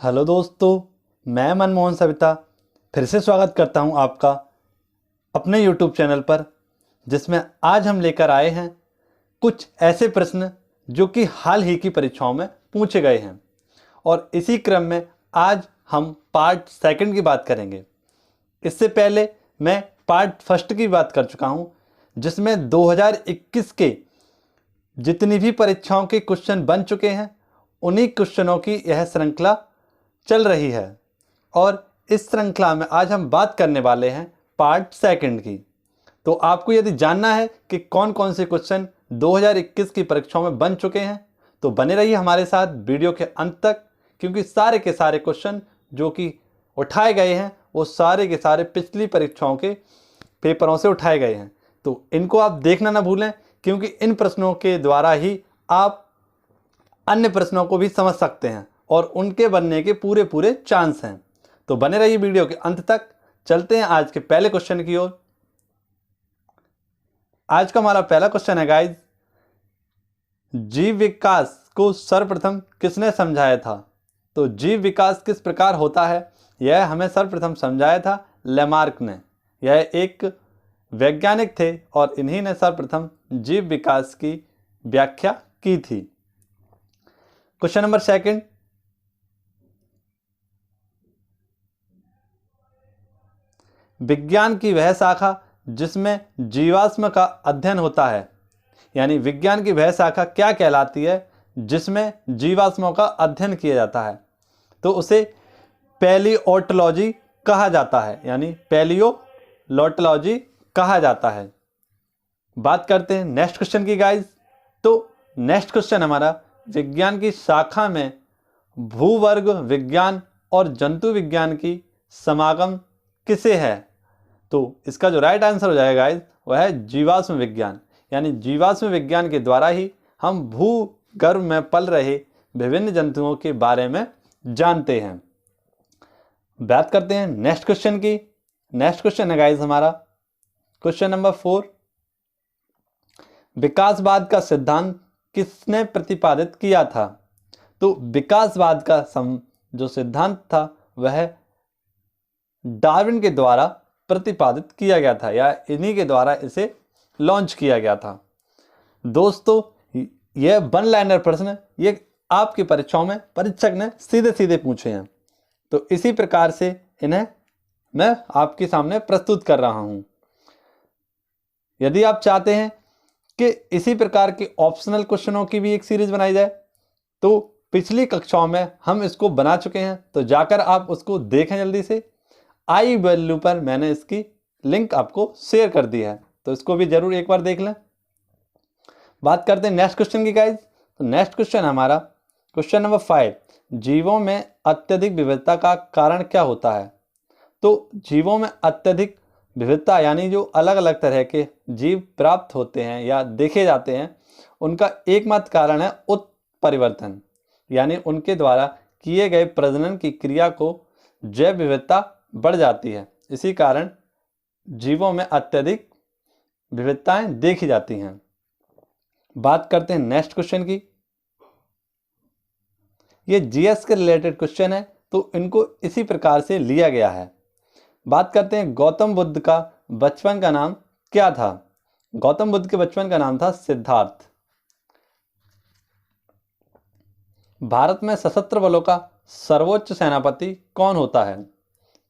Hello दोस्तों, मैं मनमोहन सविता फिर से स्वागत करता हूं आपका अपने YouTube चैनल पर, जिसमें आज हम लेकर आए हैं कुछ ऐसे प्रश्न जो कि हाल ही की परीक्षाओं में पूछे गए हैं। और इसी क्रम में आज हम पार्ट सेकंड की बात करेंगे। इससे पहले मैं पार्ट फर्स्ट की बात कर चुका हूं, जिसमें 2021 के जितनी भी परीक्षाओं के क्वेश्चन बन चुके हैं उन्हीं क्वेश्चनों की यह श्रृंखला चल रही है। और इस श्रृंखला में आज हम बात करने वाले हैं पार्ट सेकंड की। तो आपको यदि जानना है कि कौन कौन से क्वेश्चन 2021 की परीक्षाओं में बन चुके हैं तो बने रहिए हमारे साथ वीडियो के अंत तक, क्योंकि सारे के सारे क्वेश्चन जो कि उठाए गए हैं वो सारे के सारे पिछली परीक्षाओं के पेपरों से उठाए गए हैं। तो इनको आप देखना ना भूलें, क्योंकि इन प्रश्नों के द्वारा ही आप अन्य प्रश्नों को भी समझ सकते हैं और उनके बनने के पूरे पूरे चांस हैं। तो बने रहिए वीडियो के अंत तक। चलते हैं आज के पहले क्वेश्चन की ओर। आज का हमारा पहला क्वेश्चन है गाइस, जीव विकास को सर्वप्रथम किसने समझाया था? तो जीव विकास किस प्रकार होता है यह हमें सर्वप्रथम समझाया था लेमार्क ने। यह एक वैज्ञानिक थे और इन्हीं ने सर्वप्रथम जीव विकास की व्याख्या की थी। क्वेश्चन नंबर सेकंड, विज्ञान की वह शाखा जिसमें जीवाश्म का अध्ययन होता है, यानी विज्ञान की वह शाखा क्या कहलाती है जिसमें जीवाश्मों का अध्ययन किया जाता है? तो उसे पैलियोटोलॉजी कहा जाता है, यानी पैलियोटोलॉजी कहा जाता है। बात करते हैं नेक्स्ट क्वेश्चन की गाइस। तो नेक्स्ट क्वेश्चन हमारा, विज्ञान की शाखा में भूवर्ग विज्ञान और जंतु विज्ञान की समागम किसे है? तो इसका जो राइट आंसर हो जाएगा गाइस वह है जीवाश्म विज्ञान। यानी जीवाश्म विज्ञान के द्वारा ही हम भूगर्भ में पल रहे विभिन्न जंतुओं के बारे में जानते हैं। बात करते हैं नेक्स्ट क्वेश्चन की। नेक्स्ट क्वेश्चन है गाइस हमारा क्वेश्चन नंबर 4, विकासवाद का सिद्धांत किसने प्रतिपादित किया था? तो विकासवाद का जो सिद्धांत था वह डार्विन के द्वारा प्रतिपादित किया गया था, या इन्हीं के द्वारा इसे लॉन्च किया गया था। दोस्तों, यह वन लाइनर प्रश्न ये आपकी परीक्षाओं में परीक्षक ने सीधे सीधे पूछे हैं, तो इसी प्रकार से इन्हें मैं आपके सामने प्रस्तुत कर रहा हूं। यदि आप चाहते हैं कि इसी प्रकार के ऑप्शनल क्वेश्चनों की भी एक सीरीज बनाई जाए तो पिछली कक्षाओं में हम इसको बना चुके हैं, तो जाकर आप उसको देखें जल्दी से। आई वैल्यू पर मैंने इसकी लिंक आपको शेयर कर दी है, तो इसको भी जरूर एक बार देख लें। बात करते हैं नेक्स्ट क्वेश्चन की गाइज। तो नेक्स्ट क्वेश्चन हमारा क्वेश्चन नंबर 5, जीवों में अत्यधिक विविधता का कारण क्या होता है? तो जीवों में अत्यधिक विविधता यानी जो अलग अलग तरह के जीव प्राप्त होते हैं या देखे जाते हैं, उनका एकमात्र कारण है उत्परिवर्तन, यानी उनके द्वारा किए गए प्रजनन की क्रिया को जैव विविधता बढ़ जाती है। इसी कारण जीवों में अत्यधिक विविधताएं देखी जाती हैं। बात करते हैं नेक्स्ट क्वेश्चन की। ये जीएस के रिलेटेड क्वेश्चन है, तो इनको इसी प्रकार से लिया गया है। बात करते हैं गौतम बुद्ध का बचपन का नाम क्या था? गौतम बुद्ध के बचपन का नाम था सिद्धार्थ। भारत में सशस्त्र बलों का सर्वोच्च सेनापति कौन होता है?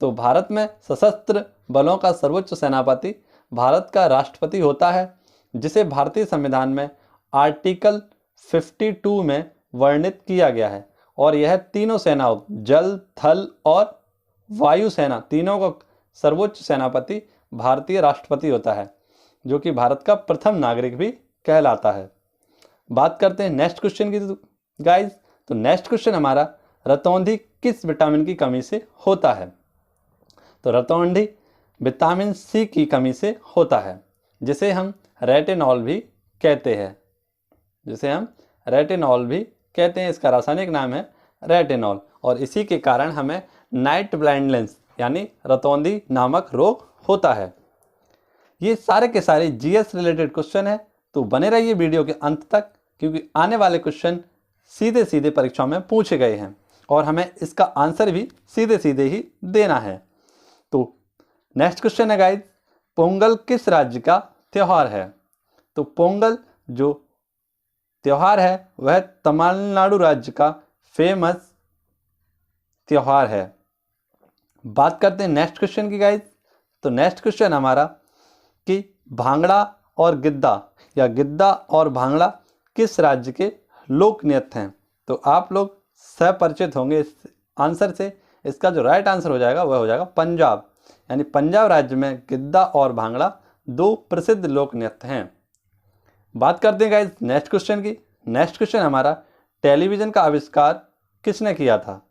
तो भारत में सशस्त्र बलों का सर्वोच्च सेनापति भारत का राष्ट्रपति होता है, जिसे भारतीय संविधान में आर्टिकल 52 में वर्णित किया गया है। और यह तीनों सेनाओं जल, थल और वायु सेना तीनों का सर्वोच्च सेनापति भारतीय राष्ट्रपति होता है, जो कि भारत का प्रथम नागरिक भी कहलाता है। बात करते हैं नेक्स्ट क्वेश्चन की गाइस। तो नेक्स्ट क्वेश्चन हमारा, रतौंधी किस विटामिन की कमी से होता है? तो रतौंधी विटामिन सी की कमी से होता है, जिसे हम रेटिनॉल भी कहते हैं। इसका रासायनिक नाम है रेटिनॉल, और इसी के कारण हमें नाइट ब्लाइंडनेस यानी रतौंधी नामक रोग होता है। ये सारे के सारे जीएस रिलेटेड क्वेश्चन है, तो बने रहिए वीडियो के अंत तक, क्योंकि आने वाले क्वेश्चन सीधे सीधे परीक्षाओं में पूछे गए हैं और हमें इसका आंसर भी सीधे सीधे ही देना है। तो नेक्स्ट क्वेश्चन है गाइज, पोंगल किस राज्य का त्यौहार है? तो पोंगल जो त्यौहार है वह तमिलनाडु राज्य का फेमस त्यौहार है। बात करते हैं नेक्स्ट क्वेश्चन की गाइज। तो नेक्स्ट क्वेश्चन हमारा कि भांगड़ा और गिद्दा या गिद्दा और भांगड़ा किस राज्य के लोक नृत्य हैं? तो आप लोग सहपरिचित होंगे इस आंसर से। इसका जो राइट आंसर हो जाएगा वह हो जाएगा पंजाब, यानी पंजाब राज्य में गिद्दा और भांगड़ा दो प्रसिद्ध लोक नृत्य हैं। बात करते हैं गाइज नेक्स्ट क्वेश्चन की। नेक्स्ट क्वेश्चन हमारा, टेलीविज़न का आविष्कार किसने किया था?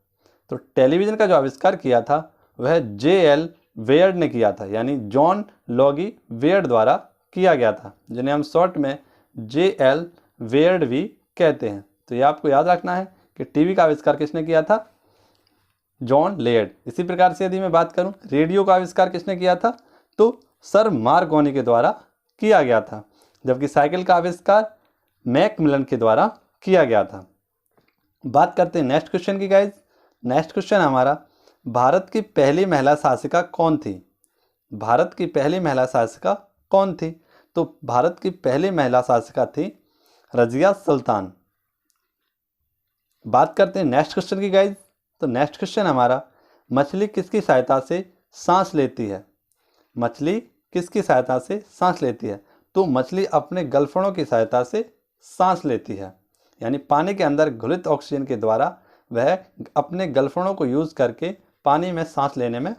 तो टेलीविज़न का जो आविष्कार किया था वह J.L. वेयर्ड ने किया था, यानी जॉन लॉगी वेयर्ड द्वारा किया गया था, जिन्हें हम शॉर्ट में J.L. वेयर्ड भी कहते हैं। तो ये आपको याद रखना है कि टीवी का आविष्कार किसने किया था? John layered. इसी प्रकार से यदि मैं बात करूं, रेडियो का आविष्कार किसने किया था? तो सर मार्कोनी के द्वारा किया गया था, जबकि साइकिल का आविष्कार मैकमिलन के द्वारा किया गया था। बात करते हैं नेक्स्ट क्वेश्चन की गाइज। नेक्स्ट क्वेश्चन हमारा, भारत की पहली महिला शासिका कौन थी? भारत की पहली महिला शासिका कौन थी? तो भारत की पहली महिला शासिका थी रजिया सुल्तान। बात करते हैं नेक्स्ट क्वेश्चन की गाइज। तो नेक्स्ट क्वेश्चन हमारा, मछली किसकी सहायता से सांस लेती है? मछली किसकी सहायता से सांस लेती है? तो मछली अपने गलफड़ों की सहायता से सांस लेती है, यानी पानी के अंदर घुलित ऑक्सीजन के द्वारा वह अपने गलफड़ों को यूज करके पानी में सांस लेने में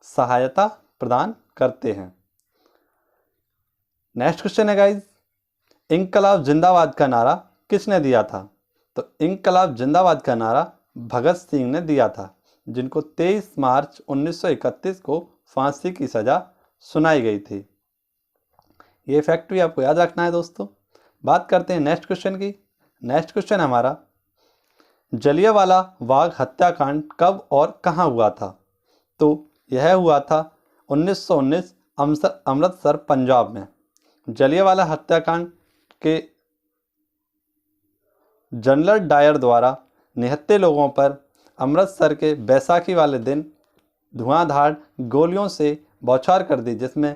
सहायता प्रदान करते हैं। नेक्स्ट क्वेश्चन है गाइज, इंकलाब जिंदाबाद का नारा किसने दिया था? तो इंकलाब जिंदाबाद का नारा भगत सिंह ने दिया था, जिनको 23 मार्च 1931 को फांसी की सजा सुनाई गई थी। ये फैक्ट भी आपको याद रखना है दोस्तों। बात करते हैं नेक्स्ट क्वेश्चन की। नेक्स्ट क्वेश्चन हमारा, जलियांवाला बाग हत्याकांड कब और कहां हुआ था? तो यह हुआ था 1919 अमृतसर पंजाब में। जलियांवाला हत्याकांड के जनरल डायर द्वारा निहत्थे लोगों पर अमृतसर के बैसाखी वाले दिन धुआंधार गोलियों से बौछार कर दी, जिसमें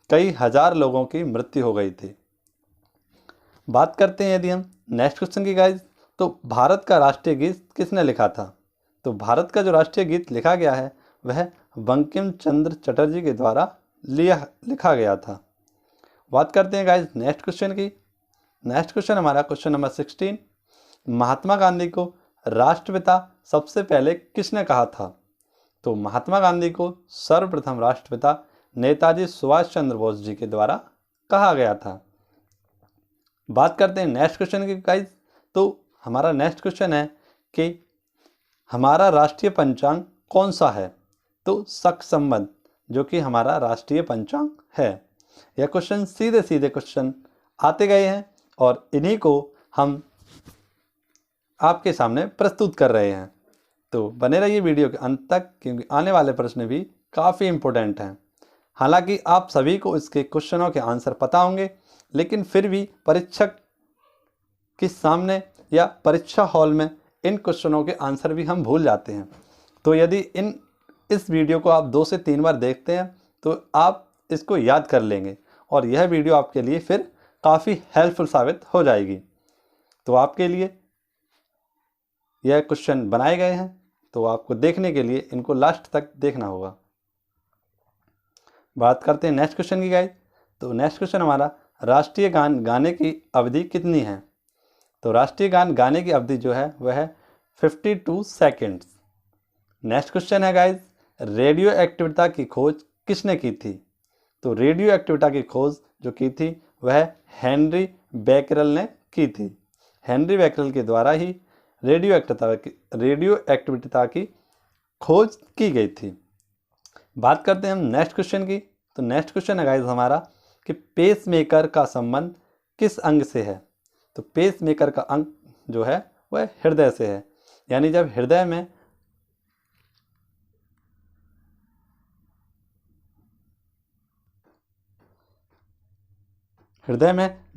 कई हजार लोगों की मृत्यु हो गई थी। बात करते हैं यदि हम नेक्स्ट क्वेश्चन की गाइज, तो भारत का राष्ट्रीय गीत किसने लिखा था? तो भारत का जो राष्ट्रीय गीत लिखा गया है वह बंकिम चंद्र चटर्जी के द्वारा लिखा गया था। बात करते हैं गाइज नेक्स्ट क्वेश्चन की। नेक्स्ट क्वेश्चन हमारा क्वेश्चन नंबर 16, महात्मा गांधी को राष्ट्रपिता सबसे पहले किसने कहा था? तो महात्मा गांधी को सर्वप्रथम राष्ट्रपिता नेताजी सुभाष चंद्र बोस जी के द्वारा कहा गया था। बात करते हैं नेक्स्ट क्वेश्चन की गाइज। तो हमारा नेक्स्ट क्वेश्चन है कि हमारा राष्ट्रीय पंचांग कौन सा है? तो शक संवत, जो कि हमारा राष्ट्रीय पंचांग है। यह क्वेश्चन सीधे सीधे क्वेश्चन आते गए हैं और इन्हीं को हम आपके सामने प्रस्तुत कर रहे हैं। तो बने रहिए वीडियो के अंत तक, क्योंकि आने वाले प्रश्न भी काफ़ी इम्पोर्टेंट हैं। हालांकि आप सभी को इसके क्वेश्चनों के आंसर पता होंगे, लेकिन फिर भी परीक्षक के सामने या परीक्षा हॉल में इन क्वेश्चनों के आंसर भी हम भूल जाते हैं। तो यदि इस वीडियो को आप 2 से 3 बार देखते हैं तो आप इसको याद कर लेंगे और यह वीडियो आपके लिए फिर काफ़ी हेल्पफुल साबित हो जाएगी। तो आपके लिए यह क्वेश्चन बनाए गए हैं, तो आपको देखने के लिए इनको लास्ट तक देखना होगा। बात करते हैं नेक्स्ट क्वेश्चन की गाइस। तो नेक्स्ट क्वेश्चन हमारा, राष्ट्रीय गान गाने की अवधि कितनी है? तो राष्ट्रीय गान गाने की अवधि जो है वह है 52 सेकेंड्स। नेक्स्ट क्वेश्चन है गाइस, रेडियो एक्टिविटी की खोज किसने की थी? तो रेडियो एक्टिविटी की खोज जो की थी वह हेनरी बैकरल ने की थी। हेनरी बैकरल के द्वारा ही रेडियो एक्टिविटी की खोज की गई थी। बात करते हैं हम नेक्स्ट क्वेश्चन की। तो नेक्स्ट क्वेश्चन है गाइस हमारा कि पेसमेकर का संबंध किस अंग से है? तो पेसमेकर का अंग जो है वह हृदय से है, यानी जब हृदय में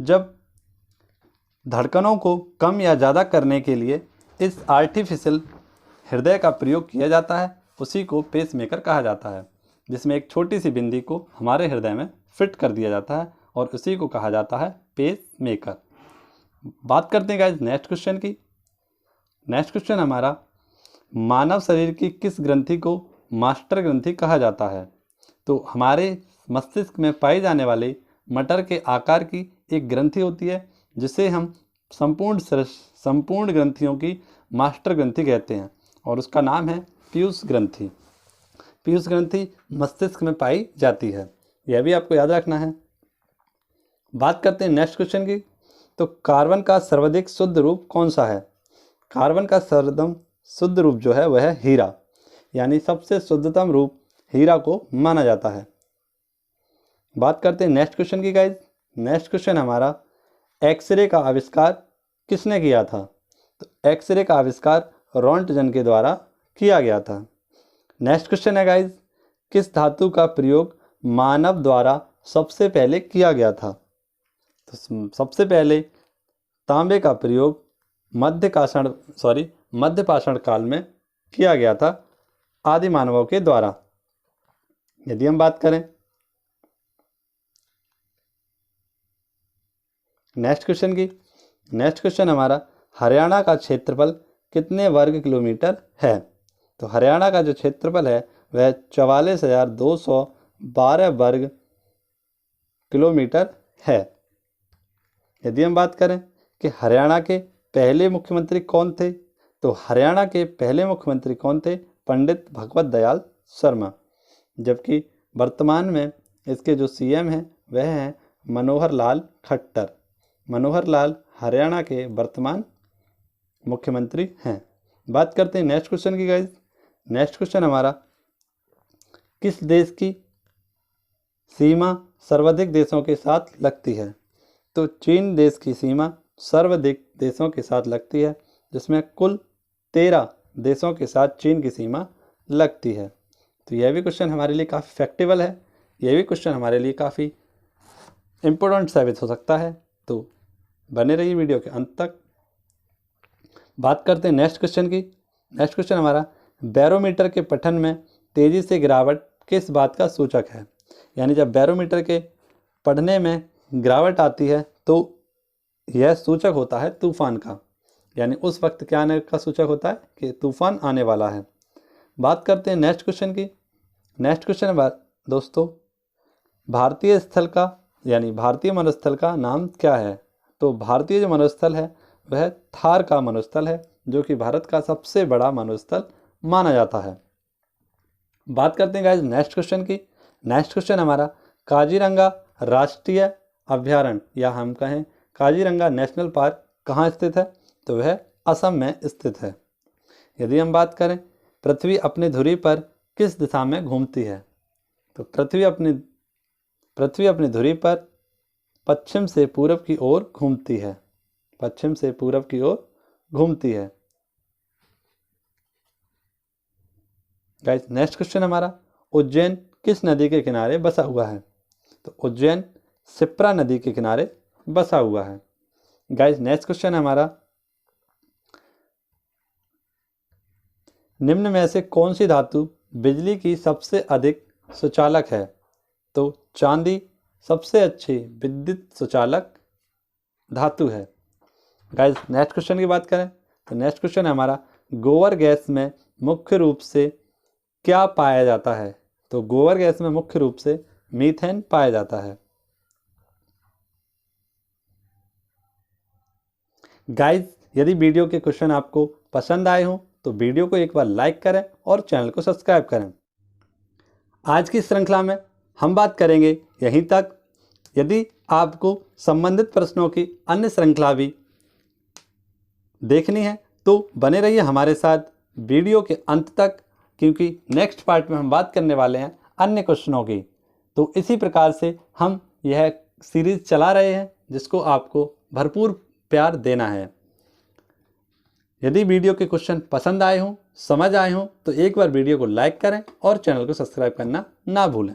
जब धड़कनों को कम या ज़्यादा करने के लिए इस आर्टिफिशियल हृदय का प्रयोग किया जाता है उसी को पेसमेकर कहा जाता है, जिसमें एक छोटी सी बिंदी को हमारे हृदय में फिट कर दिया जाता है और उसी को कहा जाता है पेसमेकर। बात करते हैं गाइस नेक्स्ट क्वेश्चन की। नेक्स्ट क्वेश्चन हमारा, मानव शरीर की किस ग्रंथि को मास्टर ग्रंथि कहा जाता है? तो हमारे मस्तिष्क में पाई जाने वाली मटर के आकार की एक ग्रंथि होती है जिसे हम संपूर्ण ग्रंथियों की मास्टर ग्रंथि कहते हैं और उसका नाम है पीयूष ग्रंथि। पीयूष ग्रंथि मस्तिष्क में पाई जाती है, यह भी आपको याद रखना है। बात करते हैं नेक्स्ट क्वेश्चन की। तो कार्बन का सर्वाधिक शुद्ध रूप कौन सा है? कार्बन का सर्वोत्तम शुद्ध रूप जो है वह है हीरा, यानी सबसे शुद्धतम रूप हीरा को माना जाता है। बात करते हैं नेक्स्ट क्वेश्चन की गाइज। नेक्स्ट क्वेश्चन हमारा, एक्सरे का आविष्कार किसने किया था? तो एक्सरे का आविष्कार रोंटगन के द्वारा किया गया था। नेक्स्ट क्वेश्चन है गाइज, किस धातु का प्रयोग मानव द्वारा सबसे पहले किया गया था? तो सबसे पहले तांबे का प्रयोग मध्य पाषाण काल में किया गया था आदि मानवों के द्वारा। यदि हम बात करें नेक्स्ट क्वेश्चन की, नेक्स्ट क्वेश्चन हमारा, हरियाणा का क्षेत्रफल कितने वर्ग किलोमीटर है? तो हरियाणा का जो क्षेत्रफल है वह 44,212 वर्ग किलोमीटर है। यदि हम बात करें कि हरियाणा के पहले मुख्यमंत्री कौन थे, तो हरियाणा के पहले मुख्यमंत्री कौन थे? पंडित भगवत दयाल शर्मा, जबकि वर्तमान में इसके जो सीएम हैं वह हैं मनोहर लाल खट्टर। मनोहर लाल हरियाणा के वर्तमान मुख्यमंत्री हैं। बात करते हैं नेक्स्ट क्वेश्चन की गाइज। नेक्स्ट क्वेश्चन हमारा, किस देश की सीमा सर्वाधिक देशों के साथ लगती है? तो चीन देश की सीमा सर्वाधिक देशों के साथ लगती है, जिसमें कुल 13 देशों के साथ चीन की सीमा लगती है। तो यह भी क्वेश्चन हमारे लिए काफ़ी फैक्टेबल है, यह भी क्वेश्चन हमारे लिए काफ़ी इम्पोर्टेंट साबित हो सकता है, तो बने रहिए वीडियो के अंत तक। बात करते हैं नेक्स्ट क्वेश्चन की। नेक्स्ट क्वेश्चन हमारा, बैरोमीटर के पठन में तेज़ी से गिरावट किस बात का सूचक है? यानी जब बैरोमीटर के पढ़ने में गिरावट आती है तो यह सूचक होता है तूफान का, यानी उस वक्त क्या आने का सूचक होता है कि तूफान आने वाला है। बात करते हैं नेक्स्ट क्वेश्चन की। नेक्स्ट क्वेश्चन है दोस्तों, भारतीय स्थल का यानी भारतीय मरुस्थल का नाम क्या है? तो भारतीय जो मरुस्थल है वह थार का मरुस्थल है, जो कि भारत का सबसे बड़ा मरुस्थल माना जाता है। बात करते हैं गाइस नेक्स्ट क्वेश्चन की। नेक्स्ट क्वेश्चन हमारा, काजीरंगा राष्ट्रीय अभयारण्य या हम कहें काजीरंगा नेशनल पार्क कहाँ स्थित है? तो वह असम में स्थित है। यदि हम बात करें पृथ्वी अपनी धुरी पर किस दिशा में घूमती है? तो पृथ्वी अपनी धुरी पर पश्चिम से पूरब की ओर घूमती है, पश्चिम से पूरब की ओर घूमती है। गाइस नेक्स्ट क्वेश्चन हमारा, उज्जैन किस नदी के किनारे बसा हुआ है? तो उज्जैन शिप्रा नदी के किनारे बसा हुआ है। गाइस नेक्स्ट क्वेश्चन हमारा, निम्न में से कौन सी धातु बिजली की सबसे अधिक सुचालक है? तो चांदी सबसे अच्छी विद्युत सुचालक धातु है। गाइस नेक्स्ट क्वेश्चन की बात करें तो नेक्स्ट क्वेश्चन है हमारा, गोबर गैस में मुख्य रूप से क्या पाया जाता है? तो गोबर गैस में मुख्य रूप से मीथेन पाया जाता है। गाइस यदि वीडियो के क्वेश्चन आपको पसंद आए हों तो वीडियो को एक बार लाइक करें और चैनल को सब्सक्राइब करें। आज की श्रृंखला में हम बात करेंगे यहीं तक। यदि आपको संबंधित प्रश्नों की अन्य श्रृंखला भी देखनी है तो बने रहिए हमारे साथ वीडियो के अंत तक, क्योंकि नेक्स्ट पार्ट में हम बात करने वाले हैं अन्य क्वेश्चनों की। तो इसी प्रकार से हम यह सीरीज चला रहे हैं जिसको आपको भरपूर प्यार देना है। यदि वीडियो के क्वेश्चन पसंद आए हों, समझ आए हों तो एक बार वीडियो को लाइक करें और चैनल को सब्सक्राइब करना ना भूलें।